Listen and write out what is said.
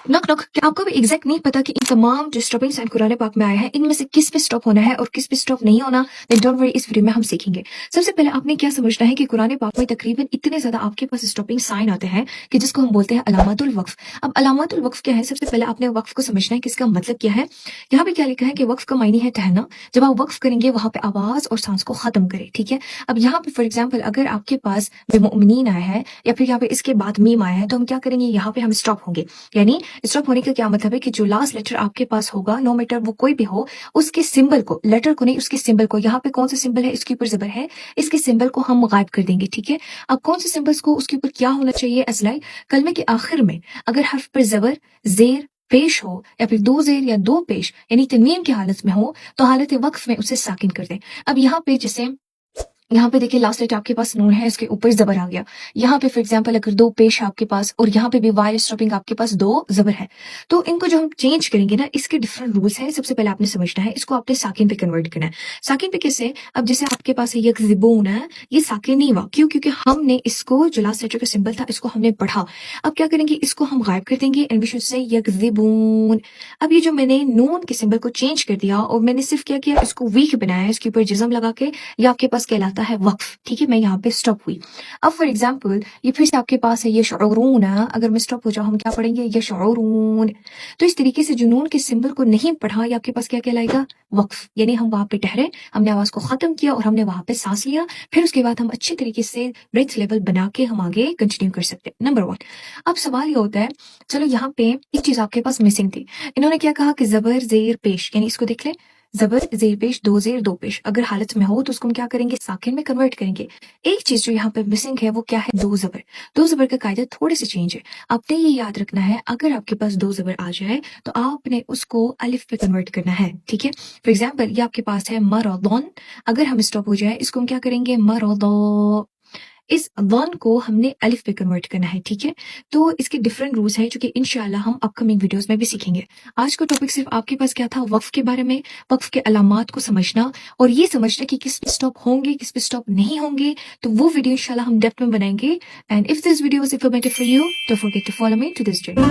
Knock knock, क्या आपको भी एग्जैक्ट नहीं पता कि इन तमाम जो स्टॉपिंग साइन कुरान पाक में आया है इनमें से किस पे स्टॉप होना है और किस पे स्टॉप नहीं होना? देन डोंट वरी, इस वीडियो में हम सीखेंगे। सबसे पहले आपने क्या समझना है कि कुरान पाक में तकरीबन इतने ज्यादा आपके पास स्टॉपिंग साइन आते हैं कि जिसको हम बोलते हैं अलामातुल वक्फ। अब अलामातुल वक्फ क्या है? सबसे पहले आपने वक्फ को समझना है कि इसका मतलब क्या है। यहाँ पे क्या लिखा है कि वक्फ का मायने है ठहरना। जब आप वक्फ करेंगे वहां पे आवाज और सांस को खत्म करें, ठीक है। अब यहाँ पे फॉर एग्जाम्पल अगर आपके पास बेमुमिनीन आया है या फिर यहाँ पे इसके बाद मीम आया है तो हम क्या करेंगे, यहाँ पे हम स्टॉप होंगे। यानी स्टॉप होने का क्या मतलब है कि जो लास्ट लेटर आपके पास होगा, नो मैटर वो कोई भी हो, उसके सिंबल को, लेटर को नहीं उसके सिंबल को, यहाँ पे कौन सा सिंबल है, इसके ऊपर जबर है, इसके सिंबल को हम गायब कर देंगे, ठीक है। अब कौन से सिंबल्स को उसके ऊपर क्या होना चाहिए? असलाई कलमे के आखिर में अगर हर्फ पर जबर, जेर, पेश हो या फिर दो जेर या दो पेश यानी तनवीन की हालत में हो तो हालत वक्फ में उसे साकिन कर दें। अब यहाँ पे जैसे यहाँ पे देखिए लास्ट लेटर आपके पास नून है, इसके ऊपर जबर आ गया। यहाँ पे फॉर एग्जांपल अगर दो पेश है आपके पास और यहाँ पे भी वाइल स्टॉपिंग आपके पास दो जबर है, तो इनको जो हम चेंज करेंगे ना, इसके डिफरेंट रूल्स हैं। सबसे पहले आपने समझना है इसको आपने साकिन पे कन्वर्ट करना है। साकिन पे कैसे? अब जैसे आपके पास है यकज़िबून है, ये साकिन नहीं हुआ, क्यों? क्योंकि हमने इसको जो लास्ट लेटर का सिंबल था इसको हमने पढ़ा। अब क्या करेंगे, इसको हम गायब कर देंगे एंड वी शुड से यकज़िबून। अब ये जो मैंने नून के सिंबल को चेंज कर दिया और मैंने सिर्फ क्या किया, इसको वीक बनाया, इसके ऊपर जिज़म लगा के, ये आपके पास कहलाता है वक्फ, ठीक है। मैं यहाँ पे स्टॉप हुई। अब फॉर एग्जाम्पल ये फिर से आपके पास है ये शऊरून, अगर मैं स्टॉप हो जाऊँ हम क्या पढ़ेंगे, ये शऊरून। तो इस तरीके से जुनून के सिंबल को नहीं पढ़ा, ये आपके पास क्या कहलाएगा, वक्फ। यानी हम वहां पे ठहरे, हमने आवाज को खत्म किया और हमने वहां पे सांस लिया, फिर उसके बाद हम अच्छे तरीके से ब्रेथ लेवल बना के हम आगे कंटिन्यू कर सकते हैं। नंबर 1। अब सवाल ये होता है, चलो यहाँ पे एक चीज आपके पास मिसिंग थी। इन्होंने क्या कहा कि जबर जेर पेश, यानी इसको देख ले, जबर जेर पेश दो जेर दो पेश अगर हालत में हो तो उसको हम क्या करेंगे, साकिन में कन्वर्ट करेंगे। एक चीज जो यहाँ पे मिसिंग है वो क्या है, दो जबर। दो जबर का कायदा थोड़े से चेंज है, आपने ये याद रखना है। अगर आपके पास दो जबर आ जाए तो आपने उसको अलिफ पे कन्वर्ट करना है, ठीक है। फॉर एग्जाम्पल ये आपके पास है मरदन, अगर हम स्टॉप हो जाए इसको हम क्या करेंगे, मरद। इस वन को हमने अलिफ पे कन्वर्ट करना है, ठीक है। तो इसके डिफरेंट रूल्स हैं जो कि इंशाल्लाह हम अपकमिंग वीडियोस में भी सीखेंगे। आज का टॉपिक सिर्फ आपके पास क्या था, वक्फ के बारे में, वक्फ के अलामात को समझना और ये समझना कि किस पे स्टॉप होंगे किस पे स्टॉप नहीं होंगे। तो वो वीडियो इंशाल्लाह हम डेप्थ में बनाएंगे। And if this video was informative for you, don't forget to follow me to this journey.